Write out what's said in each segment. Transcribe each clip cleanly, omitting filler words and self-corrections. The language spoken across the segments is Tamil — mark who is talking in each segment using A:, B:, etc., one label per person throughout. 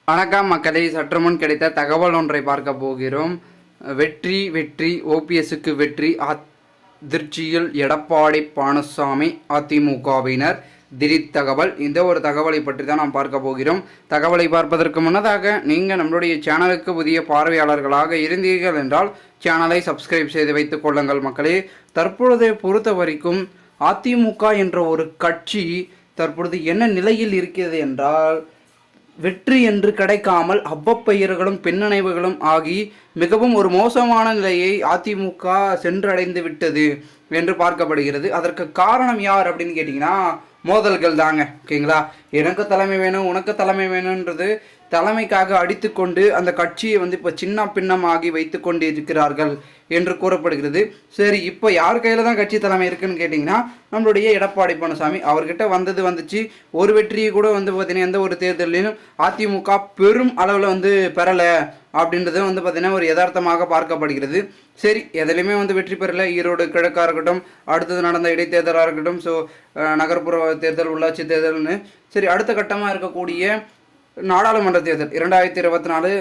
A: வணக்கம் மக்களை, சற்று முன் கிடைத்த தகவல் ஒன்றை பார்க்க போகிறோம். வெற்றி வெற்றி, ஓபிஎஸ்க்கு வெற்றி. அதிர்ச்சியில் எடப்பாடி பழனிசாமி, அதிமுகவினர் திடீர் தகவல். இந்த ஒரு தகவலை பற்றி தான் நாம் பார்க்க போகிறோம். தகவலை பார்ப்பதற்கு முன்னதாக நீங்கள் நம்மளுடைய சேனலுக்கு புதிய பார்வையாளர்களாக இருந்தீர்கள் என்றால் சேனலை சப்ஸ்கிரைப் செய்து வைத்துக் கொள்ளுங்கள் மக்களே. தற்பொழுதை பொறுத்த வரைக்கும் அதிமுக என்ற ஒரு கட்சி தற்பொழுது என்ன நிலையில் இருக்கிறது என்றால், வெற்றி என்று கிடைக்காமல் அவ்வப்பெயர்களும் பின்னணைவுகளும் ஆகி மிகவும் ஒரு மோசமான நிலையை அதிமுக சென்றடைந்து விட்டது என்று பார்க்கப்படுகிறது. அதற்கு காரணம் யார் அப்படின்னு கேட்டிங்கன்னா, மோதல்கள் தாங்க. ஓகேங்களா? எனக்கு தலைமை வேணும், உனக்கு தலைமை வேணுன்றது தலைமைக்காக அடித்து கொண்டு அந்த கட்சியை இப்போ சின்ன பின்னமாகி வைத்து கொண்டு இருக்கிறார்கள் என்று கூறப்படுகிறது. சரி, இப்போ யார் கையில் தான் கட்சி தலைமை இருக்குன்னு கேட்டிங்கன்னா, நம்மளுடைய எடப்பாடி பழனிசாமி அவர்கிட்ட வந்துச்சு. ஒரு வெற்றியை கூட பார்த்தீங்கன்னா எந்த ஒரு தேர்தலிலும் அதிமுக பெரும் அளவில் பெறலை அப்படின்றது பார்த்தீங்கன்னா ஒரு யதார்த்தமாக பார்க்கப்படுகிறது. சரி, எதுலையுமே வெற்றி பெறலை. ஈரோடு கிழக்காக இருக்கட்டும், அடுத்தது நடந்த இடைத்தேர்தலாக இருக்கட்டும், ஸோ நகர்ப்புற தேர்தல், உள்ளாட்சி தேர்தல்னு சரி, அடுத்த கட்டமாக இருக்கக்கூடிய நாடாளுமன்ற தேர்தல் 2024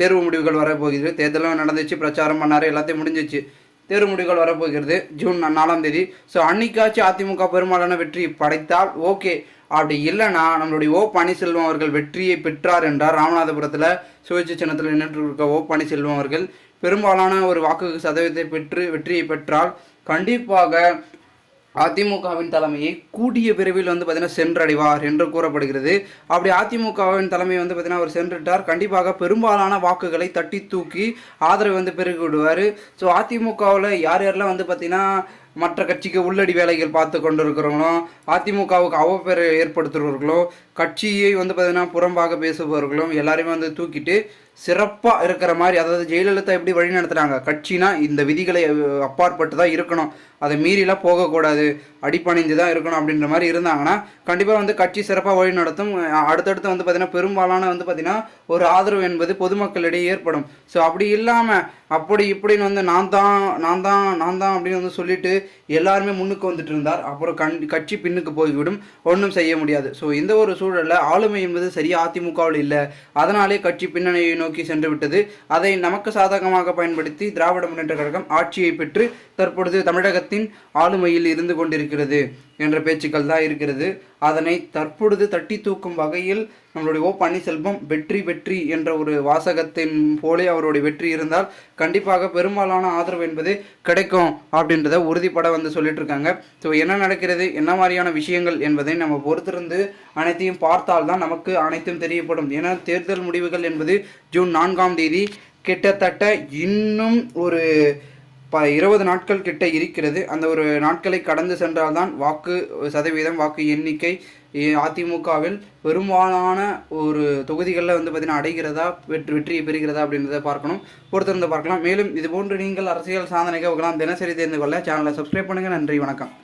A: தேர்வு முடிவுகள் வரப்போகிறது. தேர்தலும் நடந்துச்சு, பிரச்சாரம் பண்ணார், எல்லாத்தையும் முடிஞ்சிச்சு. தேர்வு முடிவுகள் வரப்போகிறது ஜூன் 4ஆம் தேதி. ஸோ அன்னைக்காச்சும் அதிமுக பெரும்பாலான வெற்றி படைத்தால் ஓகே. அப்படி இல்லைன்னா நம்மளுடைய ஓ பன்னீர்செல்வம் அவர்கள் வெற்றியை பெற்றார் என்றார். ராமநாதபுரத்தில் சுயேட்சை சின்னத்தில் நின்று இருக்க ஓ பன்னீர்செல்வம் அவர்கள் பெரும்பாலான ஒரு வாக்கு சதவீதத்தை பெற்று வெற்றியை பெற்றால் கண்டிப்பாக அதிமுகவின் தலைமையை கூடிய விரைவில் பார்த்தீங்கன்னா சென்றடைவார் என்று கூறப்படுகிறது. அப்படி அதிமுகவின் தலைமை பார்த்தீங்கன்னா அவர் சென்றுட்டார், கண்டிப்பாக பெரும்பாலான வாக்குகளை தட்டி தூக்கி ஆதரவு பெருகி விடுவார். ஸோ அதிமுகவில் யார் யாரெல்லாம் பார்த்தீங்கன்னா மற்ற கட்சிக்கு உள்ளடி வேலைகள் பார்த்து கொண்டு இருக்கிறவங்களோ, அதிமுகவுக்கு அவப்பேரை ஏற்படுத்துகிறவர்களோ, கட்சியை பார்த்தீங்கன்னா புறம்பாக பேசுபவர்களும் எல்லாரையுமே தூக்கிட்டு சிறப்பாக இருக்கிற மாதிரி, அதாவது ஜெயலலிதா எப்படி வழி நடத்துகிறாங்க, கட்சினா இந்த விதிகளை அப்பாற்பட்டு தான் இருக்கணும், அதை மீறிலாம் போகக்கூடாது, அடிப்பணிந்து தான் இருக்கணும் அப்படின்ற மாதிரி இருந்தாங்கன்னா கண்டிப்பாக கட்சி சிறப்பாக வழி நடத்தும். அடுத்தடுத்து பார்த்தீங்கன்னா பெரும்பாலான பார்த்தீங்கன்னா ஒரு ஆதரவு என்பது பொதுமக்களிடையே ஏற்படும். ஸோ அப்படி இல்லாமல் அப்படி இப்படின்னு நான் தான் அப்படின்னு சொல்லிட்டு எல்லாருமே முன்னுக்கு வந்துட்டு இருந்தார், அப்புறம் கட்சி பின்னுக்கு போய்விடும், ஒன்றும் செய்ய முடியாது. ஸோ இந்த ஒரு சூழலில் ஆளுமை என்பது சரியாக அதிமுகவில் இல்லை, அதனாலே கட்சி பின்னணியை நோக்கி சென்று விட்டது. அதை நமக்கு சாதகமாக பயன்படுத்தி திராவிட முன்னேற்ற கழகம் ஆட்சியை பெற்று தற்பொழுது தமிழகத்தின் ஆளுமையில் இருந்து கொண்டிருக்கிறது என்ற பேச்சுக்கள் தான் இருக்கிறது. அதனை தற்பொழுது தட்டி தூக்கும் வகையில் நம்மளுடைய ஓ பன்னீர்செல்வம் வெற்றி வெற்றி என்ற ஒரு வாசகத்தின் போலே அவருடைய வெற்றி இருந்தால் கண்டிப்பாக பெரும்பாலான ஆதரவு என்பது கிடைக்கும் அப்படின்றத உறுதிப்பட சொல்லிட்டு இருக்காங்க. ஸோ என்ன நடக்கிறது, என்ன மாதிரியான விஷயங்கள் என்பதை நம்ம பொறுத்திருந்து அனைத்தையும் பார்த்தால் தான் நமக்கு அனைத்தும் தெரியப்படும். ஏன்னா தேர்தல் முடிவுகள் என்பது ஜூன் 4ஆம் தேதி கிட்டத்தட்ட இன்னும் ஒரு 20 நாட்கள் கிட்ட இருக்கிறது. அந்த ஒரு நாட்களை கடந்து சென்றால்தான் வாக்கு சதவீதம், வாக்கு எண்ணிக்கை அதிமுகவில் பெரும்பாலான ஒரு தொகுதிகளில் பார்த்தீங்கன்னா அடைகிறதா, வெற்றியை பெறுகிறதா அப்படின்றத பார்க்கணும், பொறுத்திருந்து பார்க்கலாம். மேலும் இதுபோன்று நீங்கள் அரசியல் சாதனைகள் தினசரி தெரிந்து கொள்ள சேனலை சப்ஸ்கிரைப் பண்ணுங்கள். நன்றி, வணக்கம்.